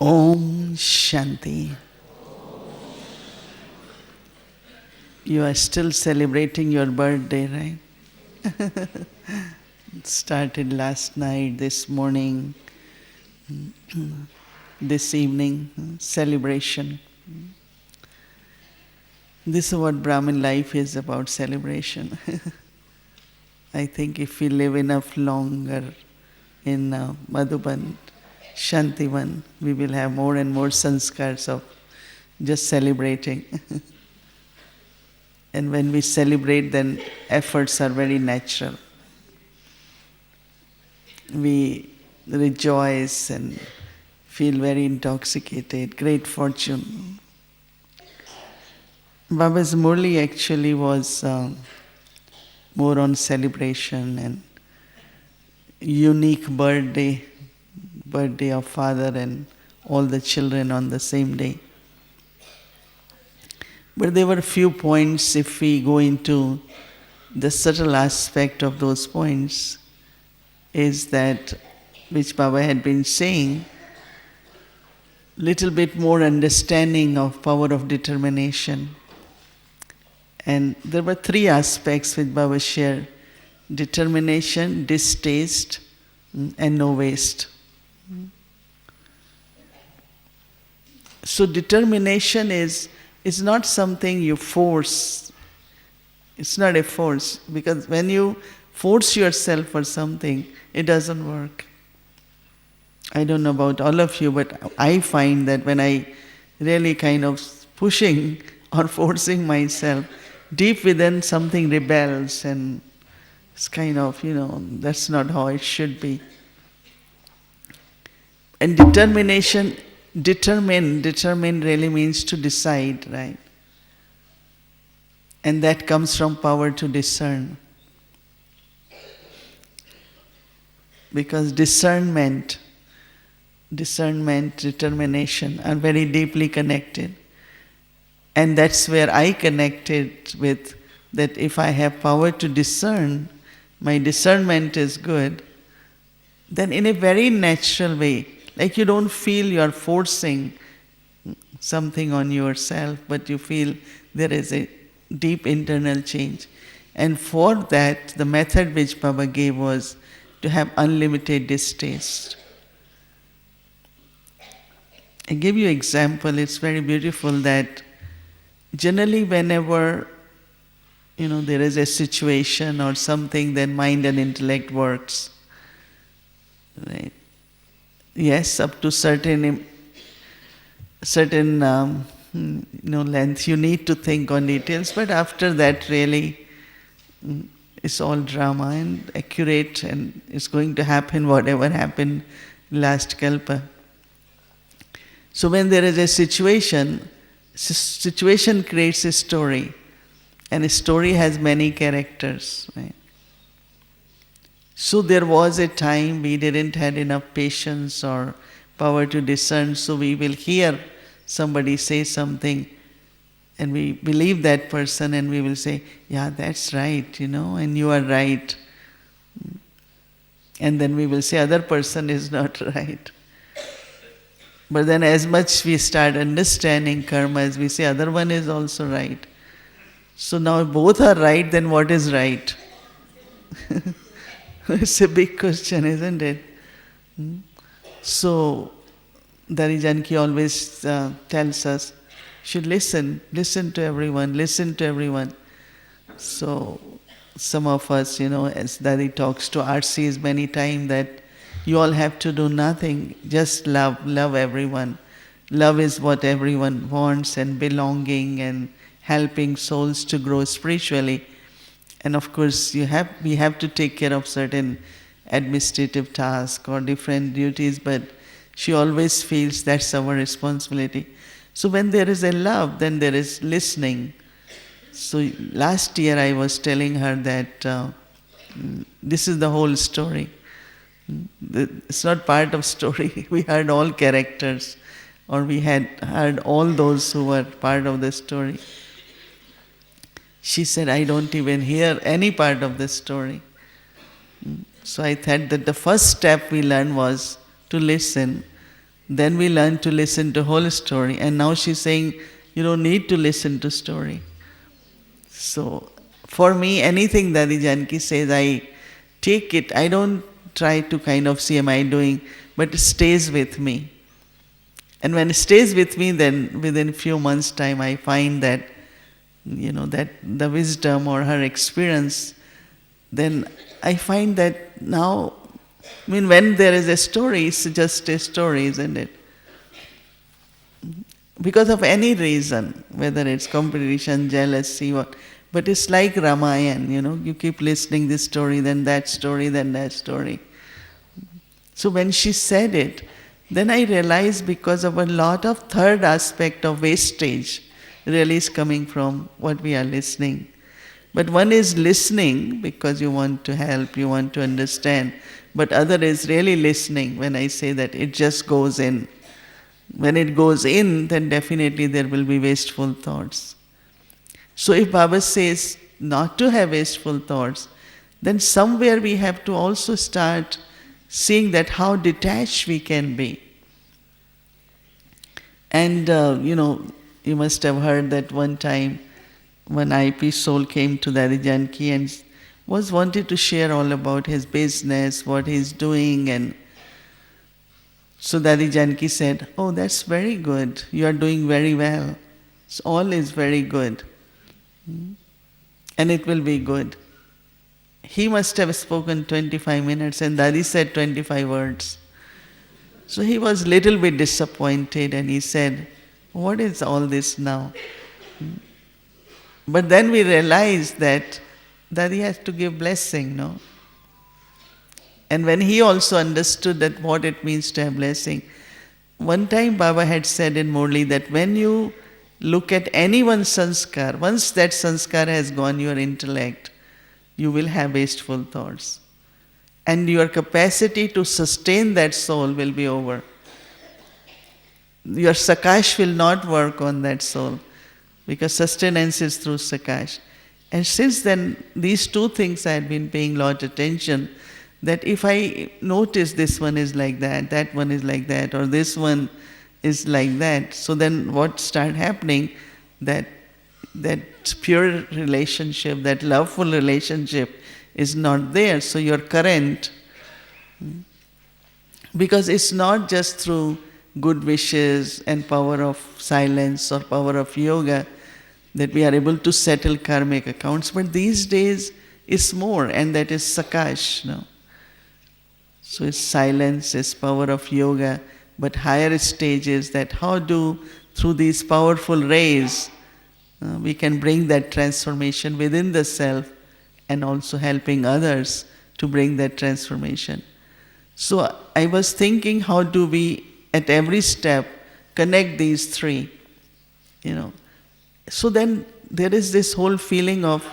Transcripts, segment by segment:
Om Shanti. You are still celebrating your birthday, right? It started last night, this morning, this evening, celebration. This is what Brahmin life is about, celebration. I think if we live enough longer in Madhuban, Shantivan, we will have more and more sanskars of just celebrating. And when we celebrate, then efforts are very natural. We rejoice and feel very intoxicated, great fortune. Baba's Murli actually was more on celebration and unique birthday of father and all the children on the same day. But there were few points, if we go into the subtle aspect of those points, is that, which Baba had been saying, little bit more understanding of power of determination. And there were three aspects which Baba shared: determination, distaste, and no waste. So determination is not something you force. It's not a force, because when you force yourself for something, it doesn't work. I don't know about all of you, but I find that when I really kind of pushing or forcing myself, deep within something rebels, and it's kind of, that's not how it should be. And determination, determine really means to decide, right? And that comes from power to discern. Because discernment, determination are very deeply connected. And that's where I connected with that if I have power to discern, my discernment is good, then in a very natural way, like you don't feel you are forcing something on yourself, but you feel there is a deep internal change. And for that, the method which Baba gave was to have unlimited distaste. I give you an example, it's very beautiful that generally whenever there is a situation or something, then mind and intellect works. Right? Yes, up to certain length you need to think on details, but after that really it's all drama and accurate, and it's going to happen whatever happened last kalpa. So when there is a situation creates a story, and a story has many characters, right? So there was a time we didn't have enough patience or power to discern, so we will hear somebody say something and we believe that person and we will say, yeah, that's right, and you are right. And then we will say, other person is not right. But then as much we start understanding karma, as we say, other one is also right. So now if both are right, then what is right? It's a big question, isn't it? So, Dari Janki always tells us, should listen to everyone. So, some of us, as Dari talks to RCs many times, that you all have to do nothing, just love everyone. Love is what everyone wants, and belonging and helping souls to grow spiritually. And of course, we have to take care of certain administrative tasks or different duties, but she always feels that's our responsibility. So when there is a love, then there is listening. So last year I was telling her that this is the whole story. It's not part of story. We heard all characters, or we had heard all those who were part of the story. She said, I don't even hear any part of the story. So I thought that the first step we learned was to listen. Then we learn to listen to whole story. And now she's saying, you don't need to listen to story. So, for me, anything Dadi Janki says, I take it. I don't try to kind of see, am I doing, but it stays with me. And when it stays with me, then within a few months' time, I find that, that the wisdom or her experience, then I find that now, when there is a story, it's just a story, isn't it? Because of any reason, whether it's competition, jealousy, what, but it's like Ramayana, you keep listening this story, then that story, then that story. So when she said it, then I realized because of a lot of third aspect of wastage really is coming from what we are listening. But one is listening because you want to help, you want to understand. But other is really listening when I say that it just goes in. When it goes in, then definitely there will be wasteful thoughts. So if Baba says not to have wasteful thoughts, then somewhere we have to also start seeing that how detached we can be. And, you must have heard that one time when IP soul came to Dadi Janki and was wanted to share all about his business, what he's doing, and so Dadi Janki said, oh, that's very good. You are doing very well. So all is very good. And it will be good. He must have spoken 25 minutes and Dadi said 25 words. So he was a little bit disappointed and he said, what is all this now? But then we realized that Dadi has to give blessing, no? And when he also understood that what it means to have blessing, one time Baba had said in Murli that when you look at anyone's sanskar, once that sanskar has gone, your intellect, you will have wasteful thoughts. And your capacity to sustain that soul will be over. Your sakash will not work on that soul because sustenance is through sakash. And since then, these two things I had been paying a lot of attention, that if I notice this one is like that one is like that, or this one is like that, so then what start happening, that pure relationship, that loveful relationship is not there. So your current, because it's not just through good wishes and power of silence or power of yoga that we are able to settle karmic accounts, but these days it's more, and that is sakash. No? So it's silence, it's power of yoga, but higher stages, that how do, through these powerful rays, we can bring that transformation within the self and also helping others to bring that transformation. So I was thinking, how do we at every step connect these three, So then there is this whole feeling of,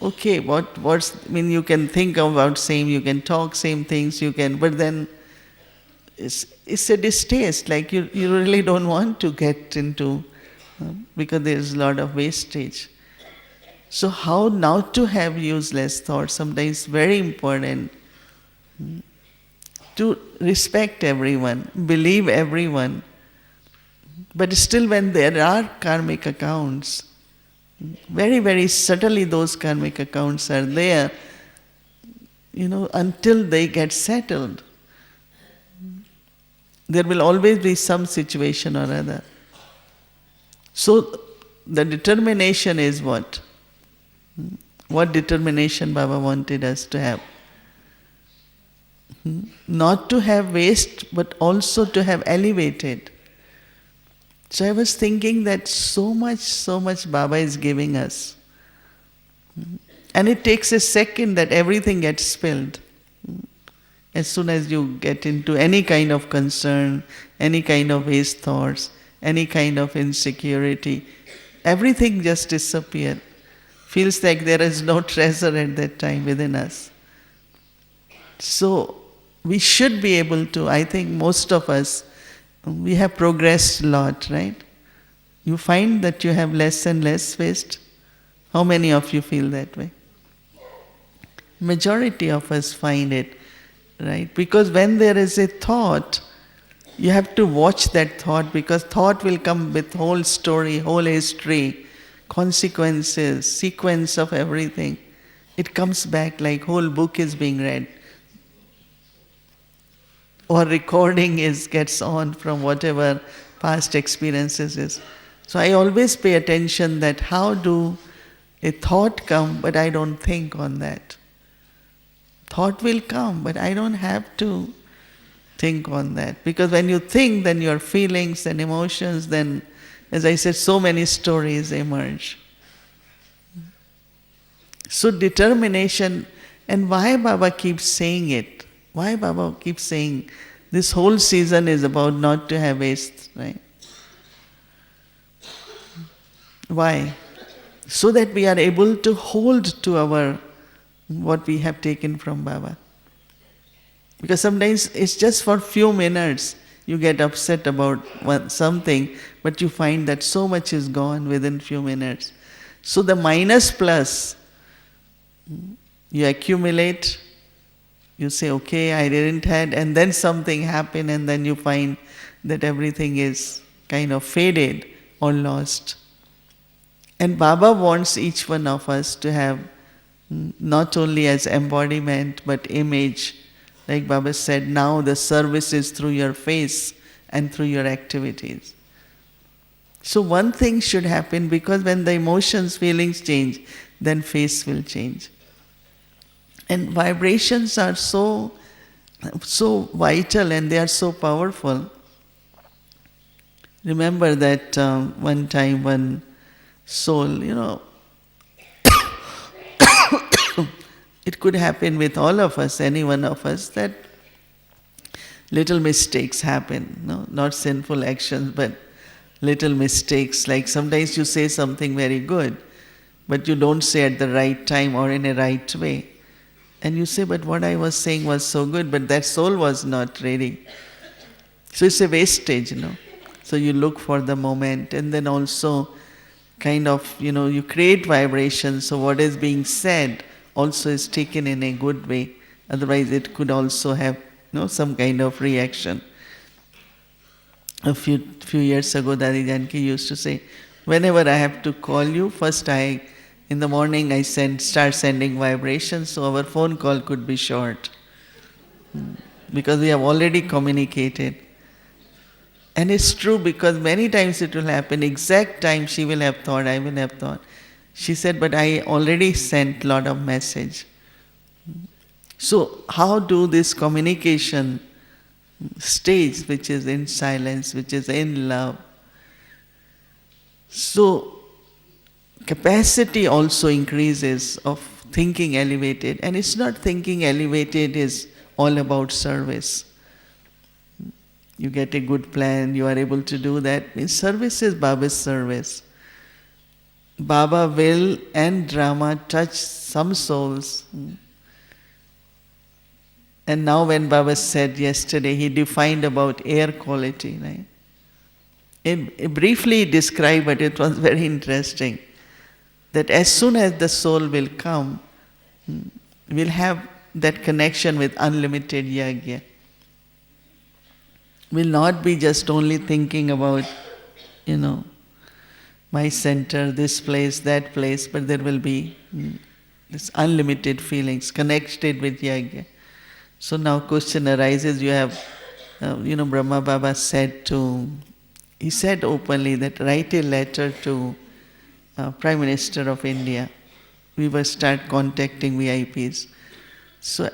okay, you can think about same, you can talk same things, but then it's a distaste, like you really don't want to get into, because there's a lot of wastage. So how not to have useless thoughts, sometimes very important. To respect everyone, believe everyone. But still when there are karmic accounts, very, very subtly those karmic accounts are there, until they get settled. There will always be some situation or other. So the determination is what? What determination Baba wanted us to have? Not to have waste, but also to have elevated. So I was thinking that so much Baba is giving us. And it takes a second that everything gets spilled. As soon as you get into any kind of concern, any kind of waste thoughts, any kind of insecurity, everything just disappears. Feels like there is no treasure at that time within us. So we should be able to, I think most of us, we have progressed a lot, right? You find that you have less and less waste. How many of you feel that way? Majority of us find it, right? Because when there is a thought, You have to watch that thought, because thought will come with whole story, whole history, consequences, sequence of everything. It comes back like whole book is being read, or recording is gets on from whatever past experiences is. So I always pay attention that how do a thought come, but I don't think on that. Thought will come, but I don't have to think on that. Because when you think, then your feelings and emotions, then, as I said, so many stories emerge. So determination, and why Baba keeps saying it? Why Baba keeps saying this whole season is about not to have waste, right? Why? So that we are able to hold to our what we have taken from Baba. Because sometimes it's just for few minutes you get upset about something, but you find that so much is gone within few minutes. So the minus plus, you accumulate, you say, okay, I didn't had, and then something happened, and then you find that everything is kind of faded or lost. And Baba wants each one of us to have not only as embodiment but image. Like Baba said, now the service is through your face and through your activities. So one thing should happen, because when the emotions, feelings change, then face will change. And vibrations are so vital, and they are so powerful. Remember that one time one soul, it could happen with all of us, any one of us, that little mistakes happen. No? Not sinful actions, but little mistakes. Like sometimes you say something very good, but you don't say at the right time or in a right way. And you say, but what I was saying was so good, but that soul was not ready. So it's a wastage, So you look for the moment, and then also kind of, you create vibrations, so what is being said also is taken in a good way. Otherwise it could also have, some kind of reaction. A few years ago, Dadi Janki used to say, whenever I have to call you, first in the morning I start sending vibrations, so our phone call could be short. Because we have already communicated. And it's true, because many times it will happen, exact time she will have thought, I will have thought. She said, but I already sent lot of message. So how do this communication stage, which is in silence, which is in love, so capacity also increases of thinking elevated. And it's not thinking elevated is all about service. You get a good plan, you are able to do that. Means service is Baba's service. Baba will and drama touch some souls. And now when Baba said yesterday, he defined about air quality, right? He briefly described, but it was very interesting, that as soon as the soul will come, we'll have that connection with unlimited yagya. Will not be just only thinking about, my center, this place, that place, but there will be this unlimited feelings connected with yagya. So now question arises, you have, Brahma Baba he said openly that write a letter to Prime Minister of India. We will start contacting VIPs. So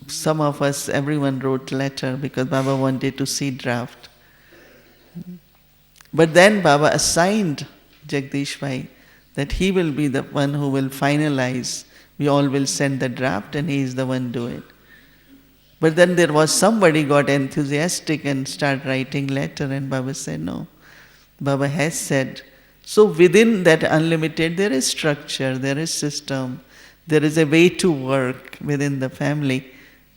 some of us, everyone wrote letter because Baba wanted to see draft. But then Baba assigned Jagdish Bhai that he will be the one who will finalize. We all will send the draft and he is the one do it. But then there was somebody got enthusiastic and start writing letter, and Baba said no. Baba has said, so within that unlimited there is structure, there is system, there is a way to work within the family.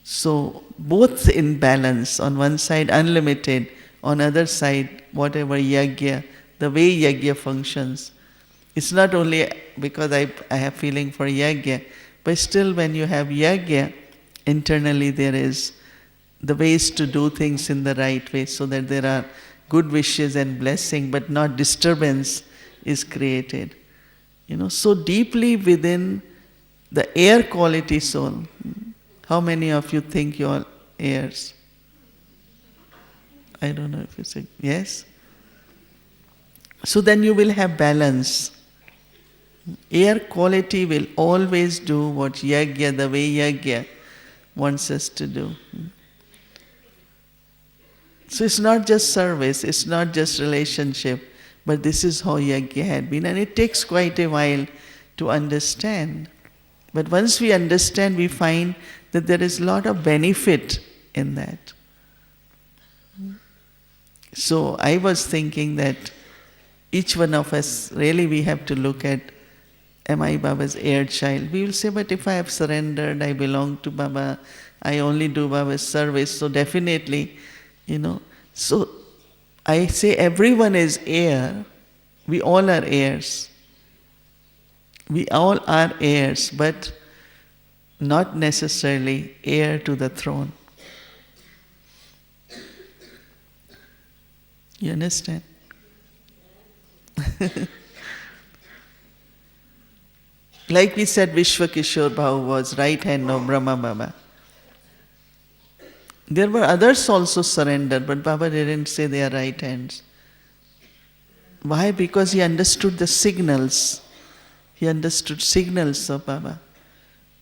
So both in balance, on one side unlimited, on other side whatever yagya, the way yagya functions. It's not only because I have feeling for yagya, but still when you have yagya, internally there is the ways to do things in the right way so that there are good wishes and blessing, but not disturbance is created. So deeply within the air quality soul. How many of you think you're airs? I don't know if you say yes. So then you will have balance. Air quality will always do what yagya, the way yagya wants us to do. So it's not just service, it's not just relationship, but this is how yagya had been. And it takes quite a while to understand. But once we understand, we find that there is a lot of benefit in that. So I was thinking that each one of us, really we have to look at, am I Baba's heir child? We will say, but if I have surrendered, I belong to Baba, I only do Baba's service, so definitely, So I say everyone is heir, we all are heirs. We all are heirs, but not necessarily heir to the throne. You understand? Like we said, Vishwakishore Bhavu was right hand of Brahma Baba. There were others also surrendered, but Baba didn't say they are right hands. Why? Because he understood the signals. He understood signals of Baba.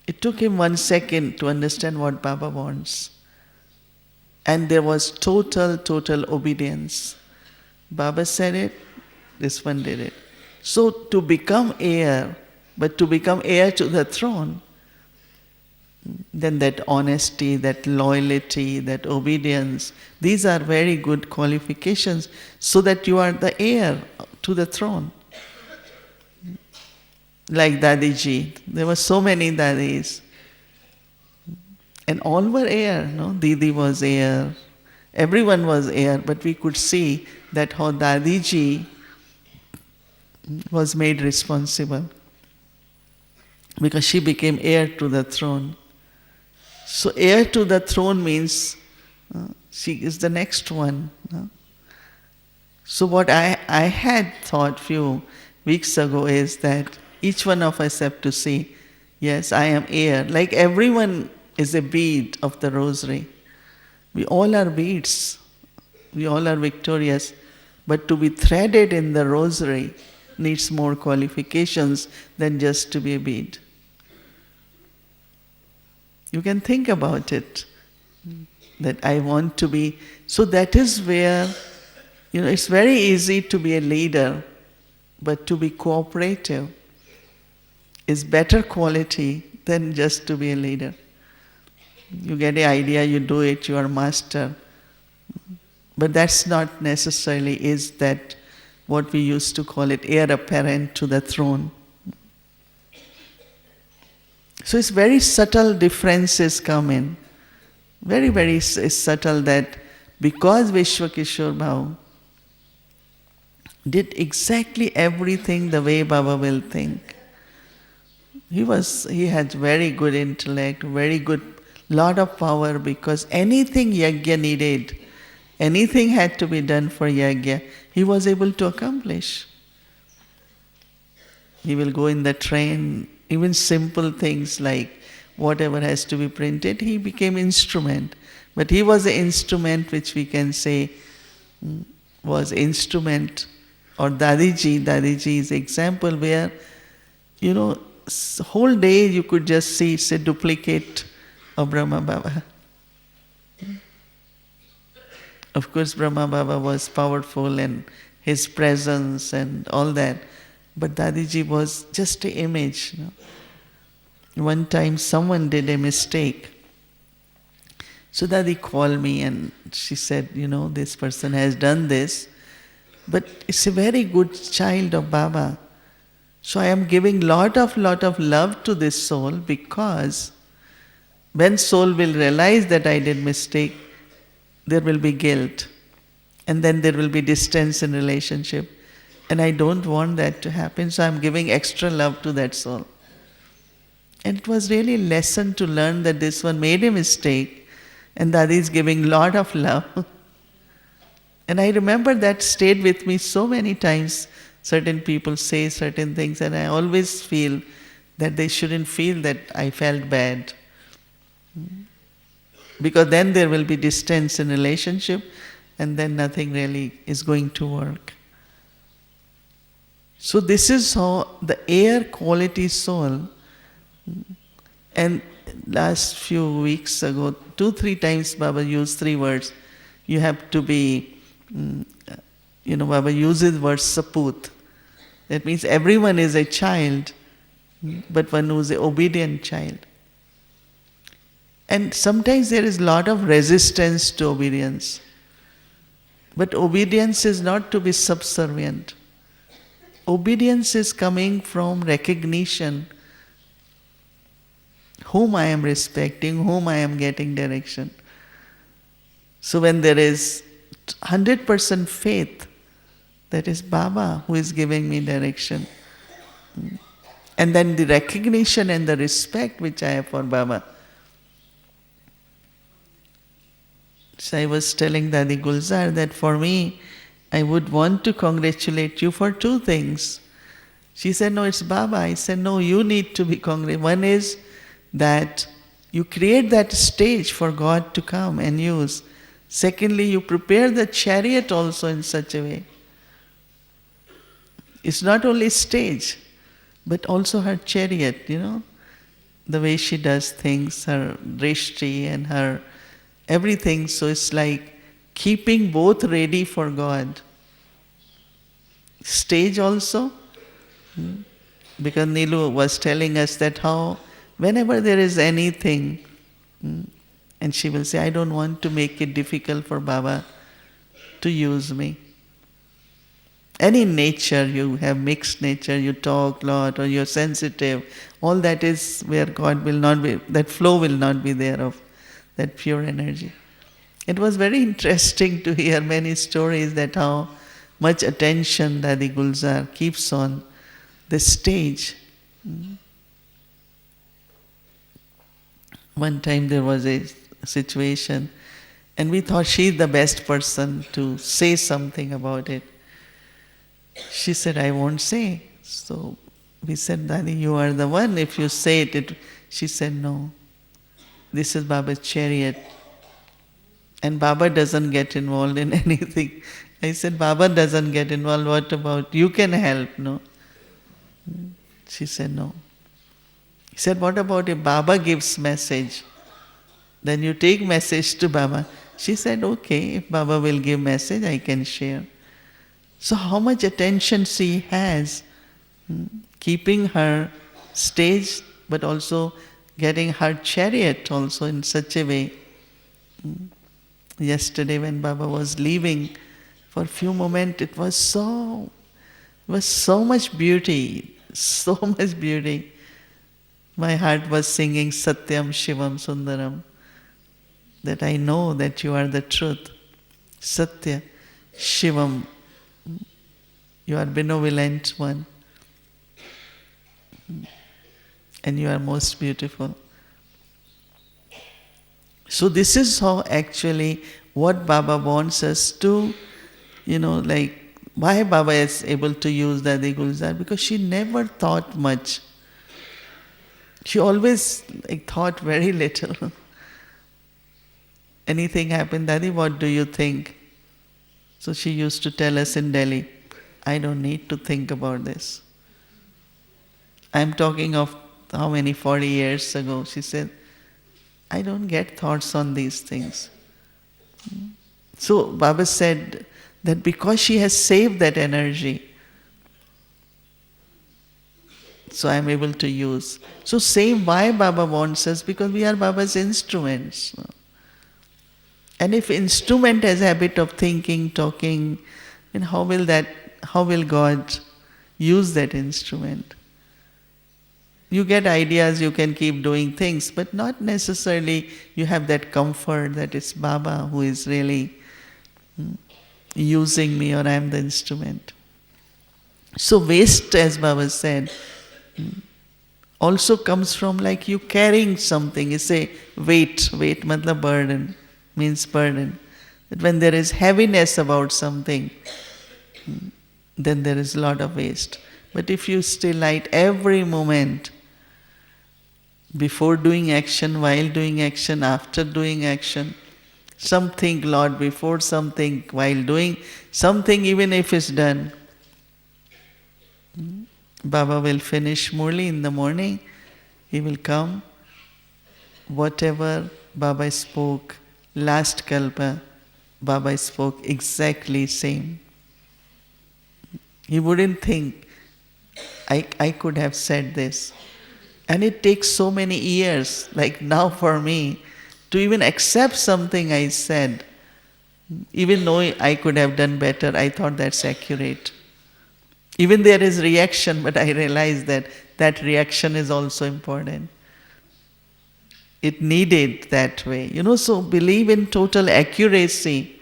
It took him 1 second to understand what Baba wants. And there was total obedience. Baba said it, this one did it. So to become heir, but to become heir to the throne, then that honesty, that loyalty, that obedience, these are very good qualifications so that you are the heir to the throne. Like Dadiji, there were so many Dadis. And all were heir, no? Didi was heir, everyone was heir, but we could see that how Dadiji was made responsible because she became heir to the throne. So heir to the throne means she is the next one. So what I had thought few weeks ago is that each one of us have to say, yes, I am heir. Like everyone is a bead of the rosary. We all are beads. We all are victorious. But to be threaded in the rosary needs more qualifications than just to be a bead. You can think about it, that I want to be. So that is where, it's very easy to be a leader, but to be cooperative is better quality than just to be a leader. You get an idea, you do it, you are master. But that's not necessarily is that what we used to call it, heir apparent to the throne. So it's very subtle differences come in. Very, very subtle that because Vishwakishore Bhavu did exactly everything the way Baba will think. He had very good intellect, very good, lot of power, because anything yajna needed, anything had to be done for yajna, he was able to accomplish. He will go in the train, even simple things like whatever has to be printed, he became instrument. But he was an instrument which we can say was instrument, or Dadiji is example where, whole day you could just see it's a duplicate of Brahma Baba. Of course, Brahma Baba was powerful and his presence and all that, but Dadiji was just an image. One time someone did a mistake. So Dadi called me and she said, this person has done this, but it's a very good child of Baba. So I am giving lot of love to this soul, because when soul will realize that I did mistake, there will be guilt. And then there will be distance in relationship. And I don't want that to happen, so I'm giving extra love to that soul. And it was really a lesson to learn that this one made a mistake, And Dadi is giving lot of love. And I remember that stayed with me so many times. Certain people say certain things, and I always feel that they shouldn't feel that I felt bad. Because then there will be distance in relationship, and then nothing really is going to work. So this is how the air quality soul. And last few weeks ago, 2-3 times Baba used 3 words. You have to be, Baba uses the word saput. That means everyone is a child, but one who is an obedient child. And sometimes there is a lot of resistance to obedience. But obedience is not to be subservient. Obedience is coming from recognition whom I am respecting, whom I am getting direction. So when there is 100% faith, that is Baba who is giving me direction. And then the recognition and the respect which I have for Baba. So I was telling Dadi Gulzar that for me, I would want to congratulate you for 2 things. She said, no, it's Baba. I said, no, you need to be congratulated. One is that you create that stage for God to come and use. Secondly, you prepare the chariot also in such a way. It's not only stage, but also her chariot, the way she does things, her drishti and her everything. So it's like keeping both ready for God. Stage also, because Nilu was telling us that how whenever there is anything, and she will say, I don't want to make it difficult for Baba to use me. Any nature, you have mixed nature, you talk a lot or you're sensitive, all that is where God will not be, that flow will not be there of that pure energy. It was very interesting to hear many stories that how much attention Dadi Gulzar keeps on the stage. One time there was a situation and we thought she's the best person to say something about it. She said, I won't say. So we said, Dadi, you are the one. If you say it. She said, no. This is Baba's chariot. And Baba doesn't get involved in anything. I said, Baba doesn't get involved. What about you can help, no? She said, no. He said, what about if Baba gives message? Then you take message to Baba. She said, okay, if Baba will give message, I can share. So how much attention she has, keeping her stage, but also getting her chariot also in such a way. Yesterday when Baba was leaving, for a few moments it was so much beauty, so much beauty. My heart was singing Satyam Shivam Sundaram, that I know that you are the truth. Satya, Shivam, you are benevolent one. And you are most beautiful. So this is how actually what Baba wants us to, like why Baba is able to use Dadi Gulzar, because she never thought much. She always thought very little. Anything happened, Dadi, what do you think? So she used to tell us in Delhi, I don't need to think about this. I'm talking of how many, 40 years ago. She said, I don't get thoughts on these things. So Baba said that because she has saved that energy, so I'm able to use. So same why Baba wants us, because we are Baba's instruments. And if instrument has habit of thinking, talking, then how will God use that instrument? You get ideas, you can keep doing things, but not necessarily you have that comfort that it's Baba who is really using me, or I am the instrument. So waste, as Baba said, also comes from like you carrying something. It's a weight matlab burden. means burden. That when there is heaviness about something, then there is a lot of waste. But if you stay light every moment, before doing action, while doing action, after doing action, something, Lord, before something, while doing something, even if it's done, Baba will finish Murli in the morning. He will come. Whatever Baba spoke last Kalpa, Baba spoke exactly same. He wouldn't think, I could have said this. And it takes so many years, like now for me, to even accept something I said. Even though I could have done better, I thought that's accurate. Even there is reaction, but I realize that that reaction is also important. It needed that way. So believe in total accuracy,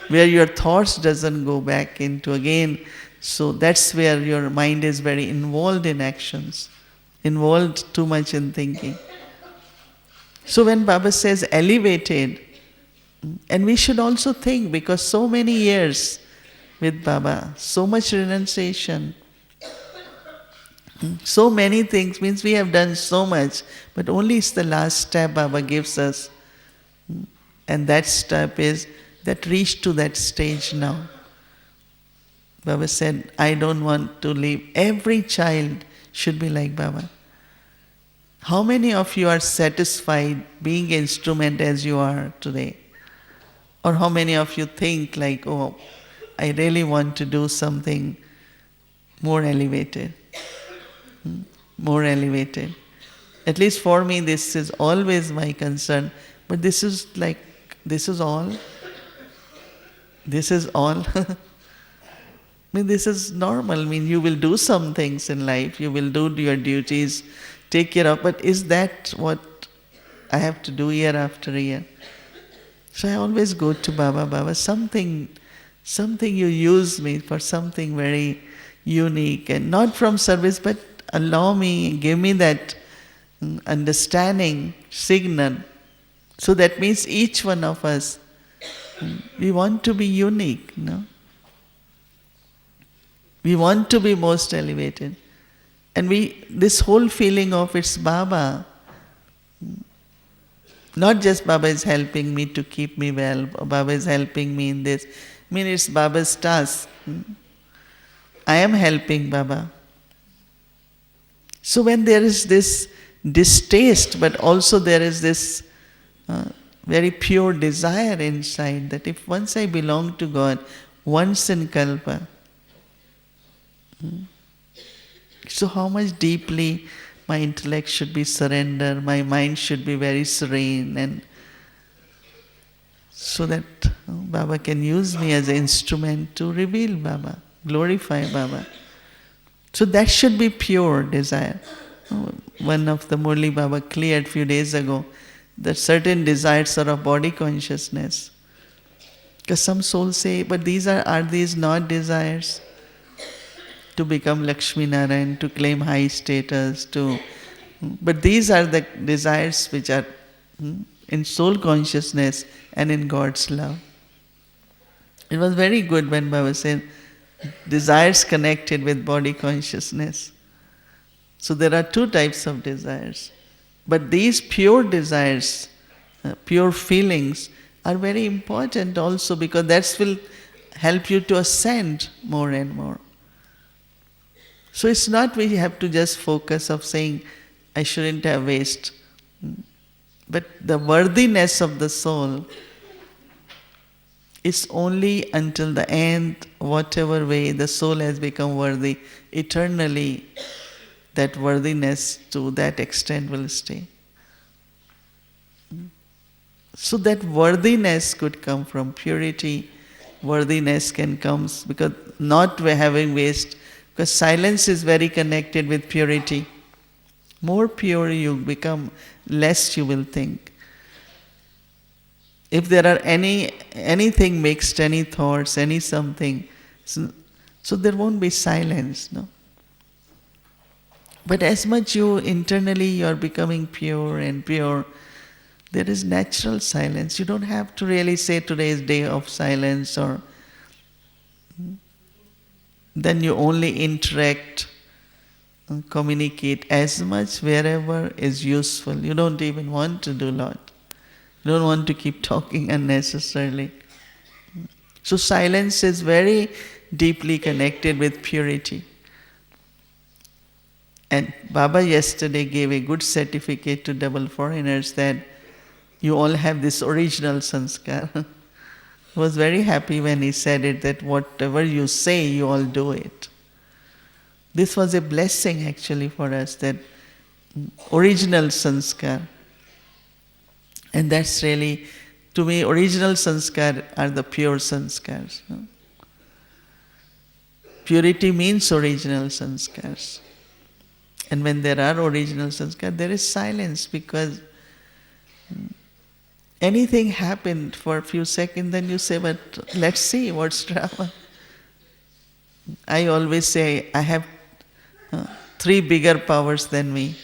where your thoughts doesn't go back into again. So that's where your mind is very involved in actions, involved too much in thinking. So when Baba says elevated, and we should also think, because so many years with Baba, so much renunciation, so many things, means we have done so much, but only it's the last step Baba gives us. And that step is that reach to that stage now. Baba said, I don't want to leave. Every child should be like Baba. How many of you are satisfied being instrument as you are today? Or how many of you think like, oh, I really want to do something more elevated? More elevated. At least for me, this is always my concern. But this is all. This is all. This is normal. You will do some things in life. You will do your duties, take care of. But is that what I have to do year after year? So I always go to Baba. Baba, something you use me for something very unique, and not from service, but allow me, give me that understanding signal. So that means each one of us, we want to be unique, no? We want to be most elevated. And this whole feeling of it's Baba, not just Baba is helping me to keep me well, or Baba is helping me in this. It's Baba's task. I am helping Baba. So when there is this distaste, but also there is this very pure desire inside, that if once I belong to God, once in Kalpa, so how much deeply my intellect should be surrendered, my mind should be very serene, and so that Baba can use me as an instrument to reveal Baba, glorify Baba. So that should be pure desire. One of the Murli Baba cleared few days ago that certain desires are of body consciousness. Because some souls say, but are these not desires? To become Lakshmi Narayan, to claim high status, but these are the desires which are in soul consciousness and in God's love. It was very good when Baba said, desires connected with body consciousness. So there are two types of desires. But these pure desires, pure feelings, are very important also, because that will help you to ascend more and more. So it's not we have to just focus of saying, I shouldn't have waste. But the worthiness of the soul is only until the end, whatever way the soul has become worthy, eternally that worthiness to that extent will stay. So that worthiness could come from purity. Worthiness can come because not having waste, because silence is very connected with purity. More pure you become, less you will think. If there are anything mixed, any thoughts, any something, so there won't be silence, no? But as much you internally are becoming pure and pure, There is natural silence. You don't have to really say today is day of silence, or then you only interact and communicate as much wherever is useful. You don't even want to do a lot. You don't want to keep talking unnecessarily. So silence is very deeply connected with purity. And Baba yesterday gave a good certificate to double foreigners that you all have this original sanskar. I was very happy when he said it, that whatever you say, you all do it. This was a blessing actually for us, that original sanskar. And that's really, to me, original sanskar are the pure sanskars. No? Purity means original sanskars. And when there are original sanskars, there is silence, because anything happened for a few seconds, then you say, but let's see what's drama. I always say, I have 3 bigger powers than me.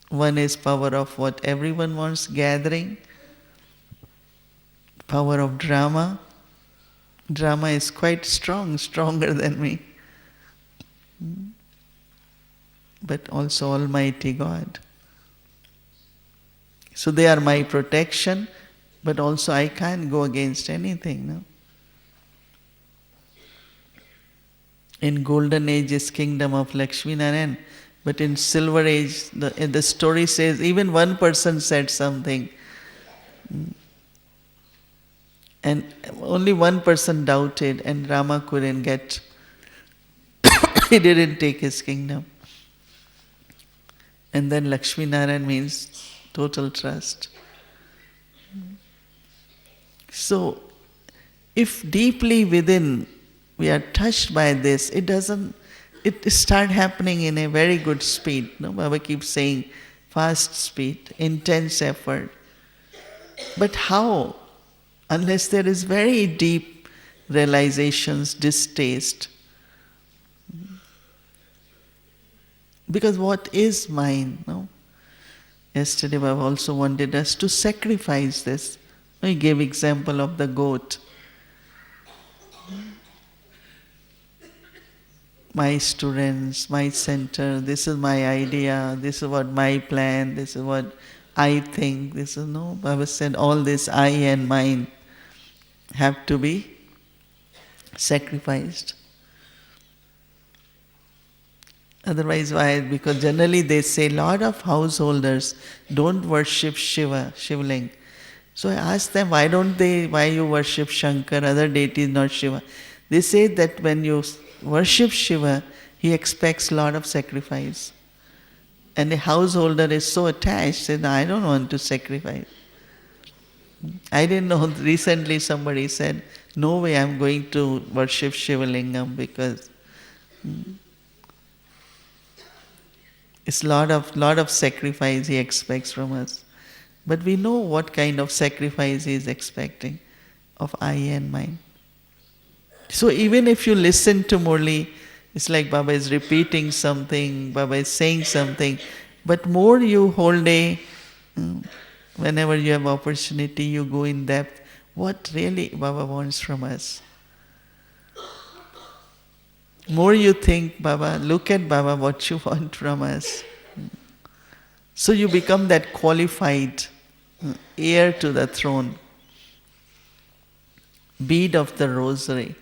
One is power of what everyone wants, gathering. Power of drama. Drama is quite strong, stronger than me. But also Almighty God. So they are my protection, but also I can't go against anything. No? In golden age is kingdom of Lakshmi Narayan, but in silver age, the story says even one person said something, and only one person doubted, and Rama couldn't get, he didn't take his kingdom. And then Lakshmi Narayan means total trust. So, if deeply within we are touched by this, it start happening in a very good speed. No? Baba keeps saying fast speed, intense effort. But how? Unless there is very deep realizations, distaste. Because what is mine? No? Yesterday Baba also wanted us to sacrifice this. He gave example of the goat. My students, my center, this is my idea, this is what my plan, this is what I think, this is no. Baba said all this I and mine have to be sacrificed. Otherwise, why? Because generally they say a lot of householders don't worship Shiva, Shivling. So I asked them, why you worship Shankar, other deities, not Shiva? They say that when you worship Shiva, he expects a lot of sacrifice. And a householder is so attached, said, no, I don't want to sacrifice. I didn't know, recently somebody said, no way I'm going to worship Shivalingam because it's a lot of sacrifice he expects from us. But we know what kind of sacrifice he is expecting of I and mine. So even if you listen to Murli, it's like Baba is repeating something, Baba is saying something, but more you hold whenever you have opportunity, you go in depth, what really Baba wants from us. More you think, Baba, look at Baba, what you want from us. So you become that qualified heir to the throne. Bead of the rosary.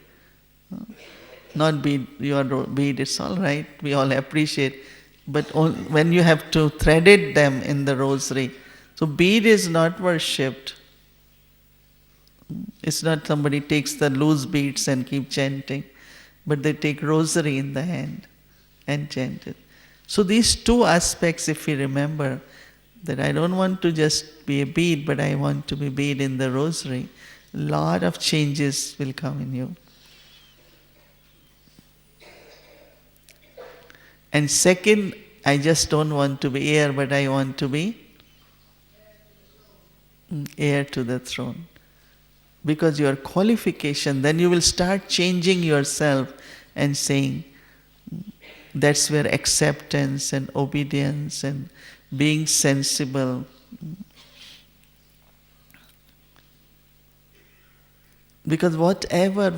Not bead, your bead, it's all right, we all appreciate. But when you have to thread them in the rosary. So bead is not worshipped. It's not somebody takes the loose beads and keep chanting. But they take rosary in the hand and chant it. So these two aspects, if we remember, that I don't want to just be a bead, but I want to be bead in the rosary, a lot of changes will come in you. And second, I just don't want to be heir, but I want to be heir to the throne. Because your qualification, then you will start changing yourself and saying, that's where acceptance and obedience and being sensible, Because whatever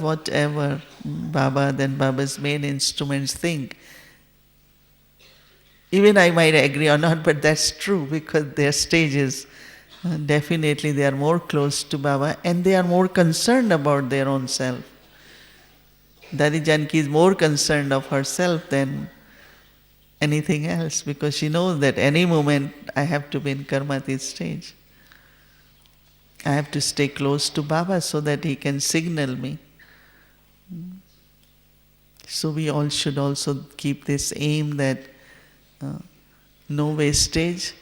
Baba, then Baba's main instruments think, even I might agree or not, but that's true because their stages, definitely they are more close to Baba and they are more concerned about their own self. Dadi Janki is more concerned of herself than anything else because she knows that any moment I have to be in Karmati stage. I have to stay close to Baba so that he can signal me. So we all should also keep this aim that no wastage,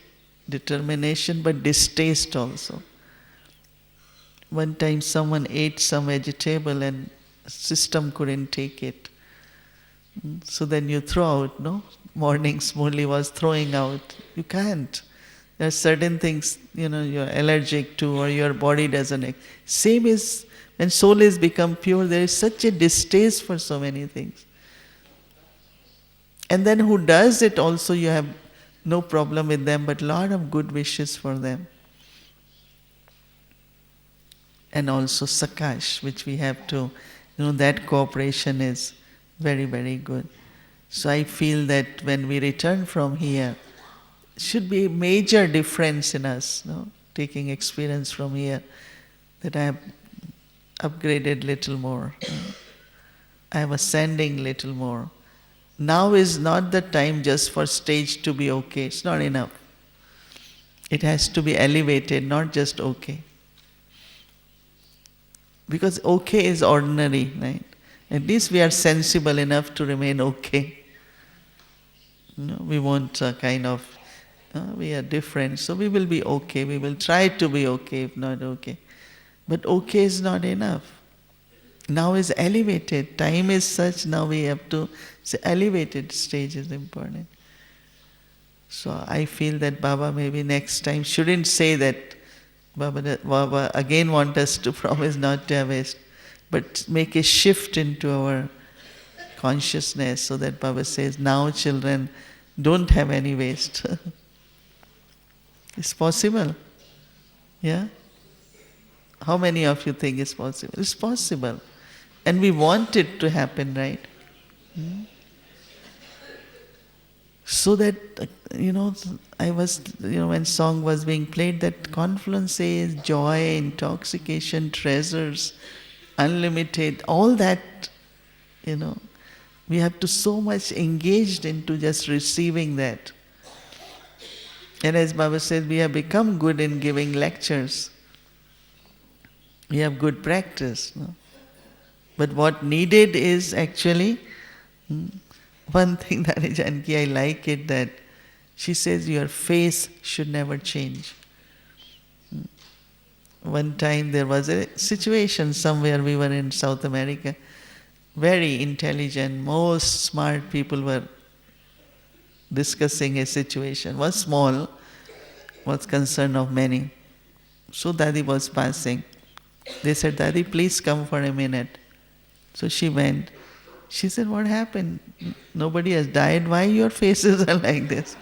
determination, but distaste also. One time someone ate some vegetable and system couldn't take it. So then you throw out, no? Mornings Murli was throwing out. You can't. There are certain things, you're allergic to or your body doesn't. Same is when soul is become pure, there is such a distaste for so many things. And then who does it also, you have no problem with them, but lot of good wishes for them. And also Sakash, which we have to, that cooperation is very, very good. So I feel that when we return from here, should be a major difference in us, taking experience from here, that I have upgraded little more. I am ascending little more. Now is not the time just for stage to be okay. It's not enough. It has to be elevated, not just okay. Because okay is ordinary, right? At least we are sensible enough to remain okay. We won't we are different, so we will be okay. We will try to be okay, if not okay. But okay is not enough. Now is elevated. Time is such, now we have to say elevated stage is important. So I feel that Baba maybe next time shouldn't say that Baba again want us to promise not to have waste, but make a shift into our consciousness so that Baba says, now children, don't have any waste. It's possible. Yeah? How many of you think it's possible? It's possible. And we want it to happen, right? So that, I was, when song was being played, that confluence says joy, intoxication, treasures, unlimited, all that, we have to so much engaged into just receiving that. And as Baba said, we have become good in giving lectures. We have good practice. But what needed is actually, one thing that Janki, I like it, that she says your face should never change. One time there was a situation somewhere, we were in South America, very intelligent, most smart people were discussing a situation, was small, was concern of many. So Dadi was passing. They said, Dadi, please come for a minute. So she went. She said, what happened? Nobody has died. Why your faces are like this?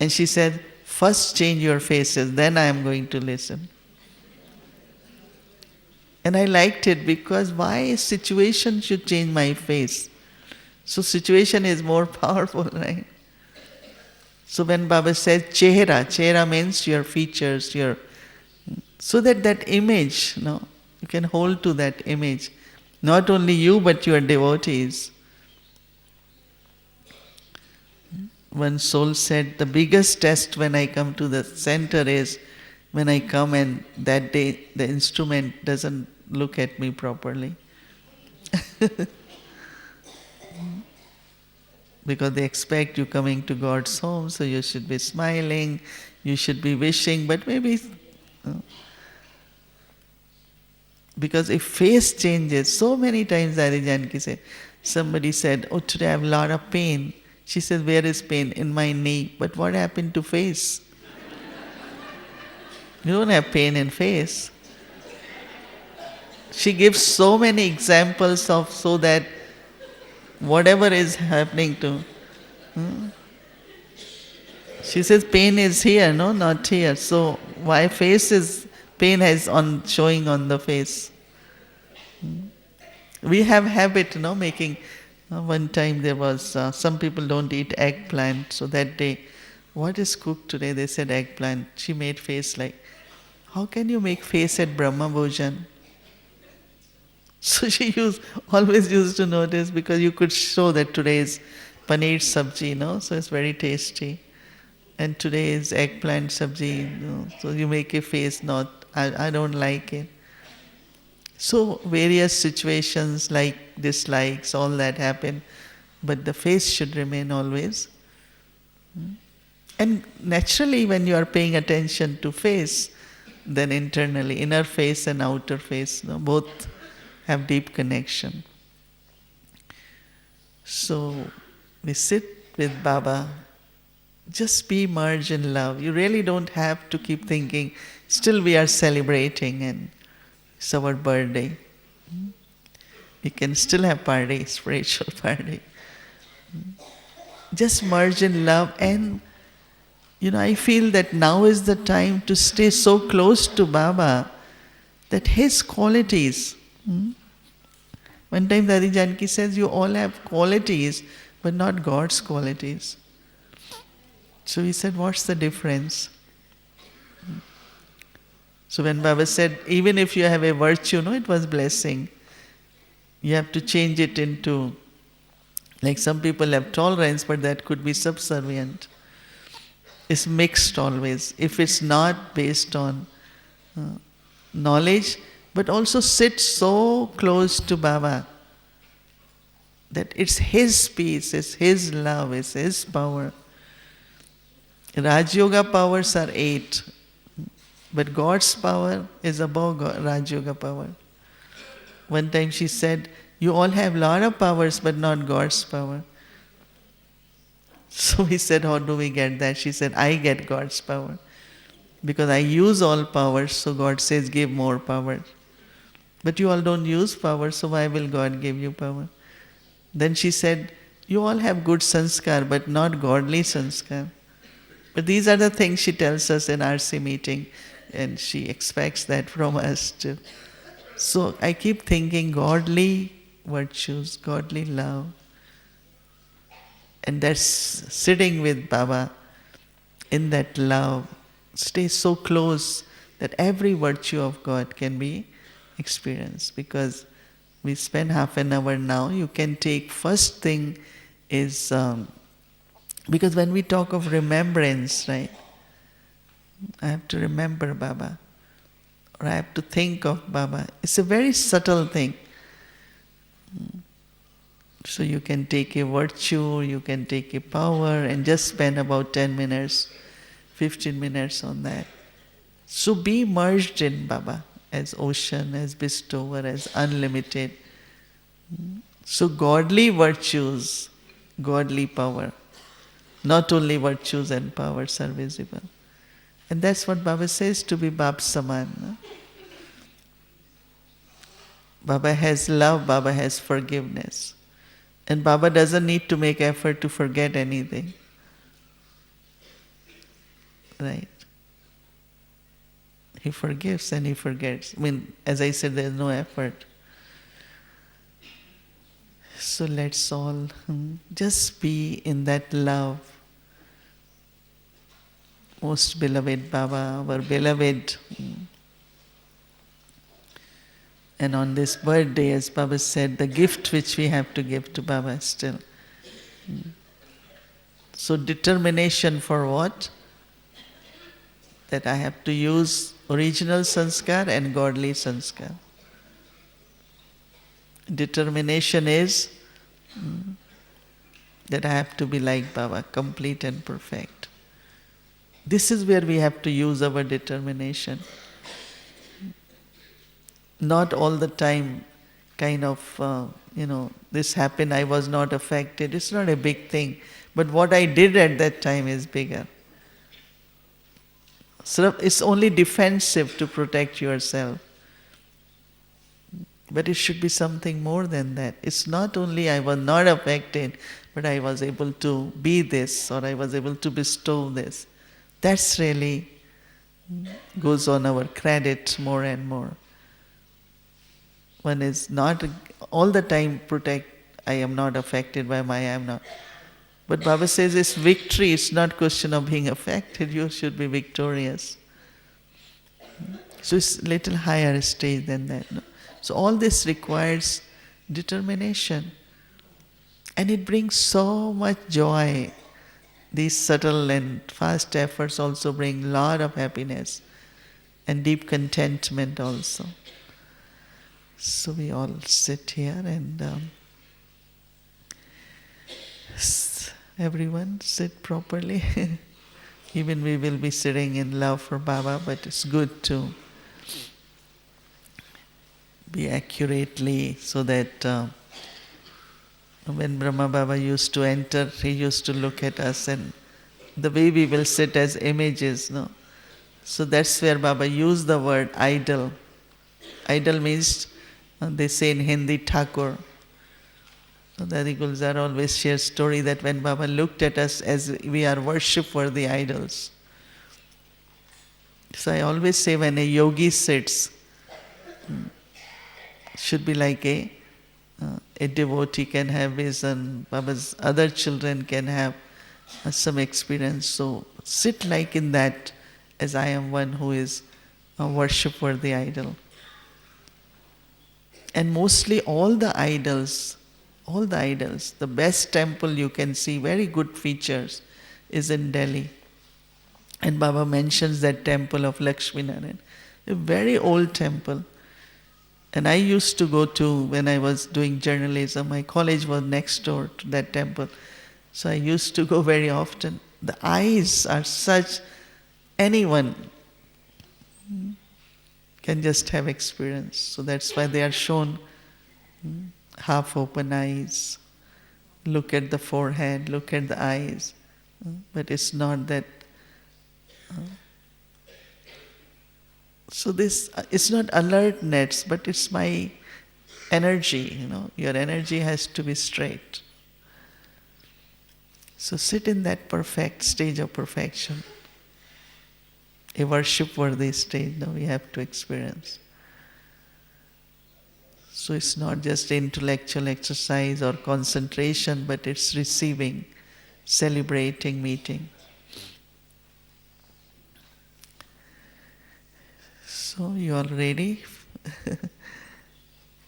And she said, first change your faces, then I am going to listen. And I liked it because why a situation should change my face? So situation is more powerful, right? So when Baba says chehra means your features, so that image, you can hold to that image. Not only you, but your devotees. One soul said, the biggest test when I come to the center is when I come and that day the instrument doesn't look at me properly. Because they expect you coming to God's home, so you should be smiling, you should be wishing, but maybe... Because if face changes, so many times Dari Janki said, somebody said, oh, today I have a lot of pain. She said, where is pain? In my knee. But what happened to face? You don't have pain in face. She gives so many examples of so that whatever is happening to... She says pain is here, no, not here. So why face is pain is on showing on the face? We have habit, making. One time there was some people don't eat eggplant, so that day, what is cooked today? They said eggplant. She made face like, how can you make face at Brahma Bhojan? So she always used to notice because you could show that today is paneer sabji, so it's very tasty. And today is eggplant sabji, so you make a face not, I don't like it. So various situations like dislikes, all that happen, but the face should remain always. And naturally when you are paying attention to face, then internally, inner face and outer face, both have deep connection. So we sit with Baba, just be merged in love. You really don't have to keep thinking, still we are celebrating and it's our birthday. We can still have party, spiritual party. Just merge in love, and I feel that now is the time to stay so close to Baba that his qualities. One time Dadi Janki says, you all have qualities, but not God's qualities. So he said, what's the difference? So when Baba said, even if you have a virtue, it was blessing. You have to change it into, like some people have tolerance, but that could be subservient. It's mixed always. If it's not based on knowledge, but also sit so close to Baba that it's his peace, it's his love, it's his power. Raj Yoga powers are 8. But God's power is above Raj Yoga power. One time she said, you all have a lot of powers, but not God's power. So he said, how do we get that? She said, I get God's power. Because I use all powers, so God says, give more power. But you all don't use power, so why will God give you power? Then she said, you all have good sanskar, but not godly sanskar. But these are the things she tells us in RC meeting. And she expects that from us too. So I keep thinking godly virtues, godly love. And that's sitting with Baba in that love. Stay so close that every virtue of God can be experienced. Because we spend half an hour now, you can take first thing is, because when we talk of remembrance, right? I have to remember Baba, or I have to think of Baba. It's a very subtle thing. So you can take a virtue, you can take a power, and just spend about 10 minutes, 15 minutes on that. So be merged in Baba as ocean, as bestower, as unlimited. So godly virtues, godly power. Not only virtues and powers are visible. And that's what Baba says, to be Bab Saman. No? Baba has love, Baba has forgiveness. And Baba doesn't need to make effort to forget anything. Right? He forgives and he forgets. I mean, as I said, there's no effort. So let's all just be in that love. Most beloved Baba, our beloved. And on this birthday, as Baba said, the gift which we have to give to Baba still. So determination for what? That I have to use original sanskar and godly sanskar. Determination is that I have to be like Baba, complete and perfect. This is where we have to use our determination. Not all the time kind of, this happened, I was not affected. It's not a big thing. But what I did at that time is bigger. So it's only defensive to protect yourself. But it should be something more than that. It's not only I was not affected, but I was able to be this, or I was able to bestow this. That's really goes on our credit more and more. One is not all the time protect, I am not affected by my, I am not. But Baba says it's victory, it's not question of being affected, you should be victorious. So it's little higher stage than that. No? So all this requires determination. And it brings so much joy. These subtle and fast efforts also bring a lot of happiness and deep contentment also. So we all sit here and everyone sit properly. Even we will be sitting in love for Baba, but it's good to be accurately so that when Brahma Baba used to enter, he used to look at us and the way we will sit as images, no? So that's where Baba used the word idol. Idol means, they say in Hindi, Thakur. So Daddy Gulzar always shares story that when Baba looked at us as we are worship-worthy idols. So I always say when a yogi sits, should be like a devotee can have vision, Baba's other children can have some experience. So sit like in that, as I am one who is a worship-worthy idol. And mostly all the idols, the best temple you can see, very good features, is in Delhi. And Baba mentions that temple of Lakshmi Narayan, a very old temple. And I used to go to, when I was doing journalism, my college was next door to that temple. So I used to go very often. The eyes are such, anyone can just have experience. So that's why they are shown half open eyes. Look at the forehead, look at the eyes. But it's not that. So this, it's not alertness, but it's my energy, your energy has to be straight. So sit in that perfect stage of perfection. A worship-worthy stage now we have to experience. So it's not just intellectual exercise or concentration, but it's receiving, celebrating, meeting. So you all ready?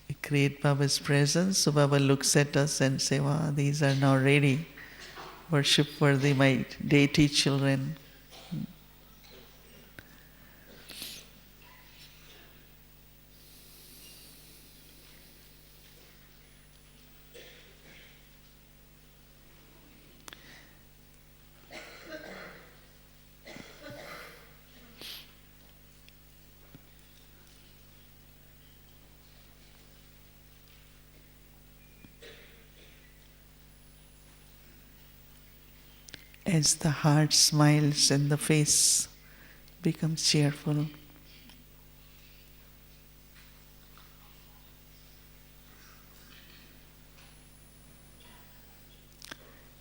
We create Baba's presence. So Baba looks at us and say, wow, these are now ready. Worship-worthy, my deity children. As the heart smiles and the face becomes cheerful.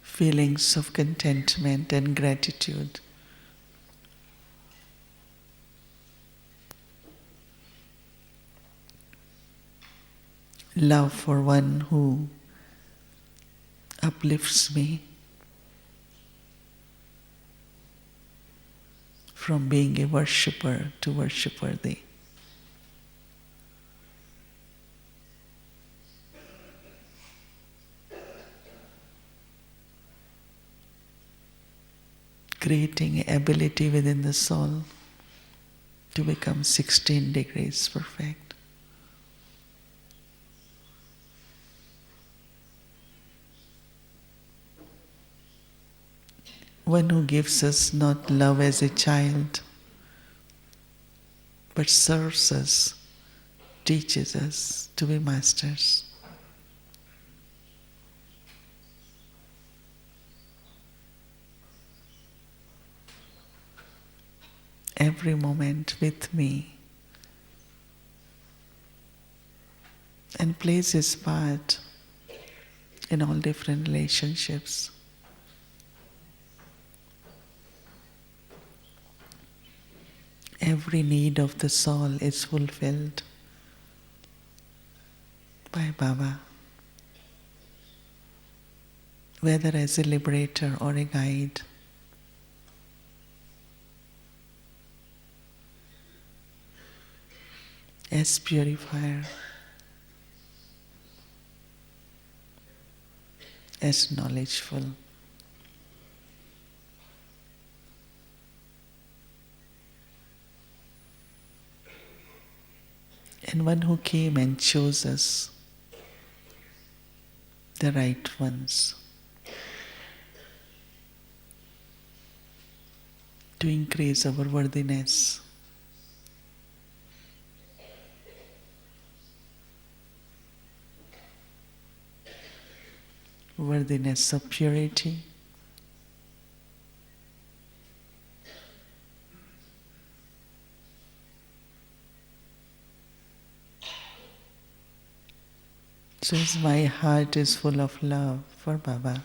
Feelings of contentment and gratitude. Love for one who uplifts me from being a worshipper to worship-worthy. Creating ability within the soul to become 16 degrees perfect. One who gives us not love as a child, but serves us, teaches us to be masters. Every moment with me and plays his part in all different relationships. Every need of the soul is fulfilled by Baba, whether as a liberator or a guide. As purifier, as knowledgeful. And one who came and chose us, the right ones, to increase our worthiness. Worthiness of purity, so as my heart is full of love for Baba,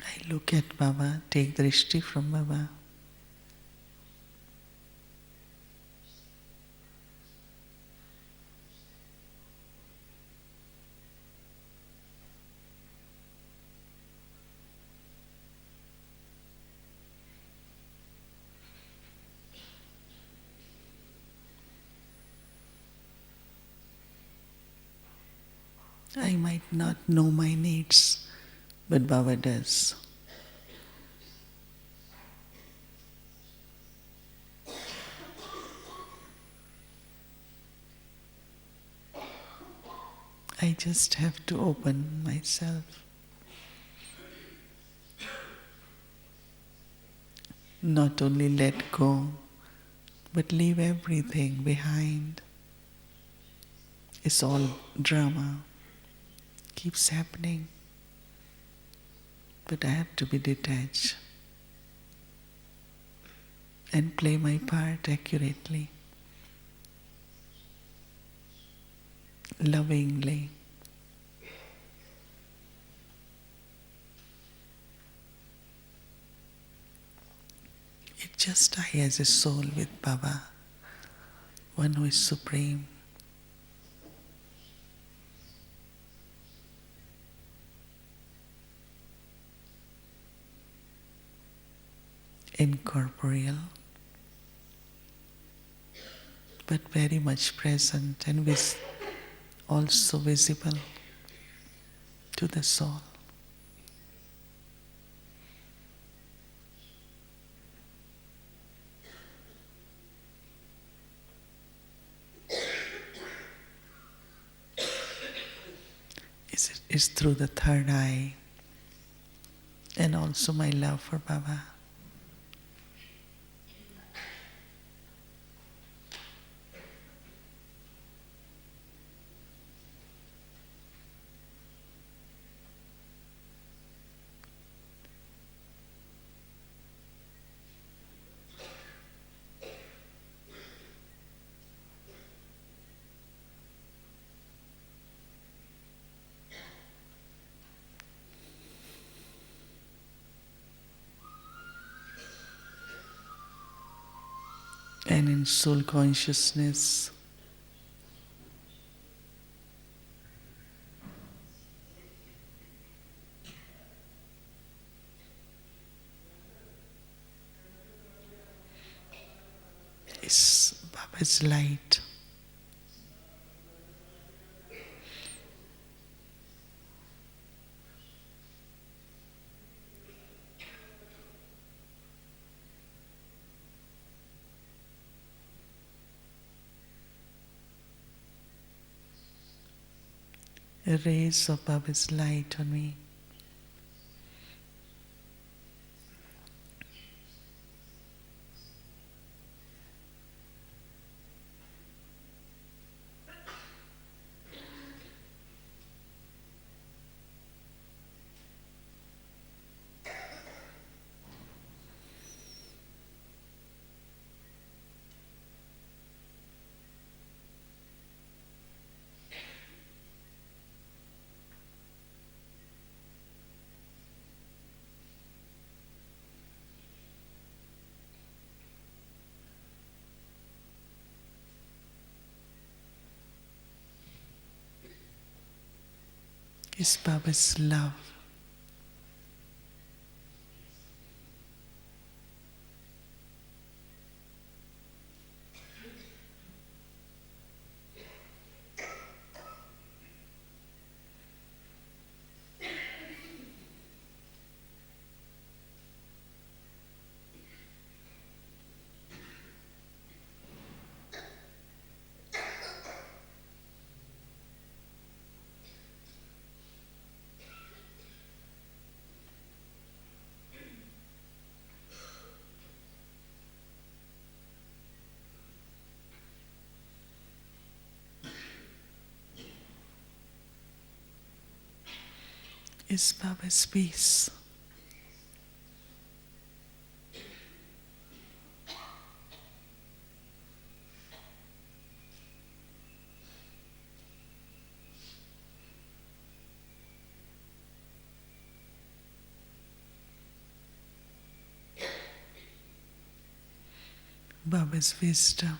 I look at Baba, take drishti from Baba. I might not know my needs, but Baba does. I just have to open myself. Not only let go, but leave everything behind. It's all drama, keeps happening. But I have to be detached and play my part accurately, lovingly. It's just I as a soul with Baba, one who is supreme. Incorporeal, but very much present and also visible to the soul. Is through the third eye and also my love for Baba. And in soul consciousness, is Baba's light. Rays of Baba's light on me. is Baba's love. Is Baba's peace. Baba's wisdom.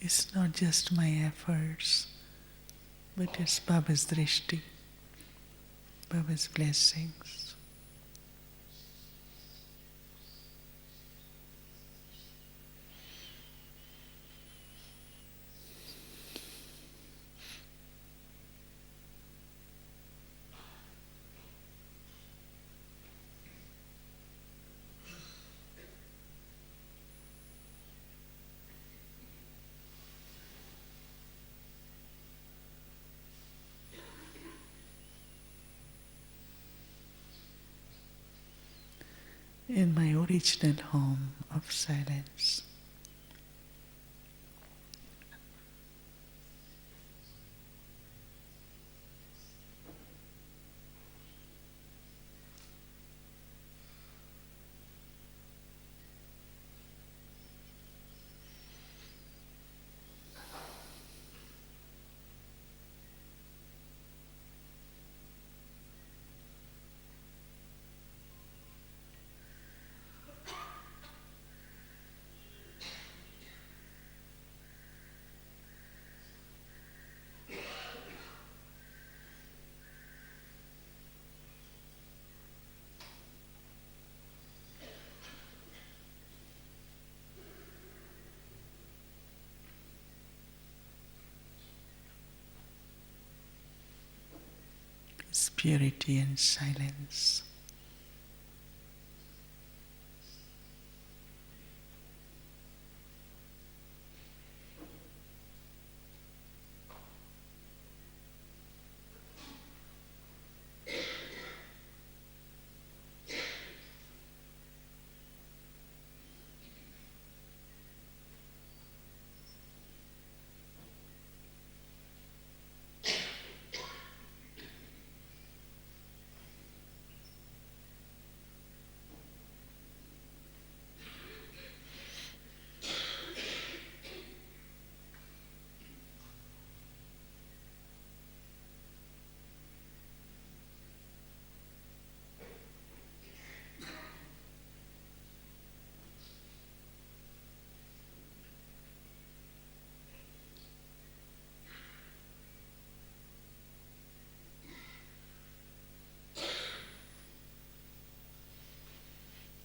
It's not just my efforts, but it's Baba's drishti, Baba's blessings. In my original home of silence, is purity and silence.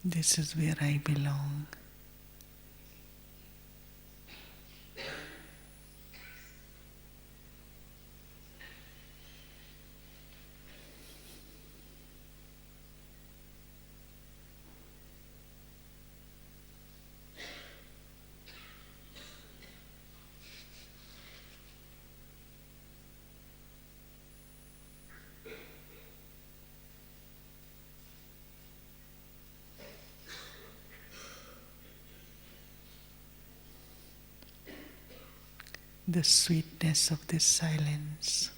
This is where I belong. The sweetness of this silence.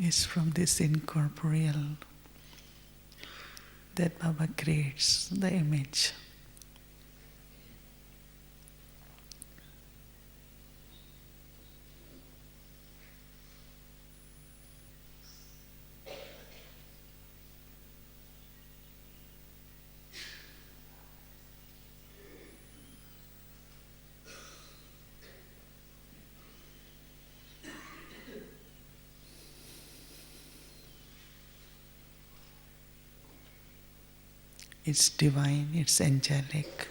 Is from this incorporeal that Baba creates the image. It's divine, it's angelic.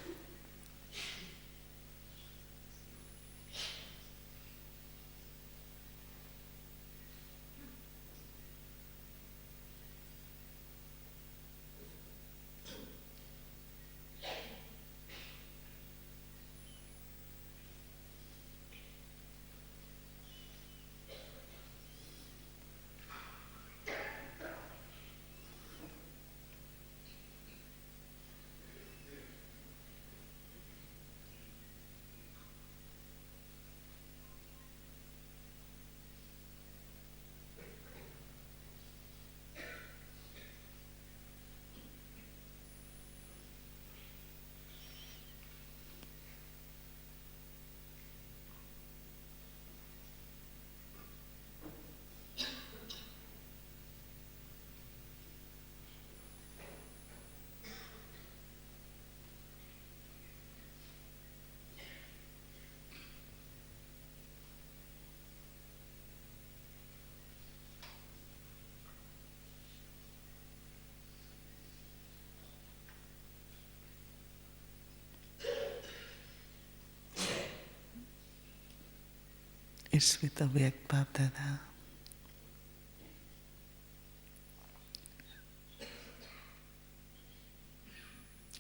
It's with Avyakt Bapdada.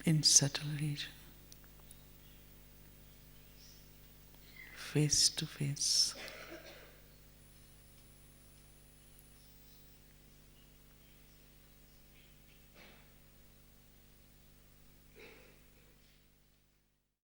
In subtle region, face to face.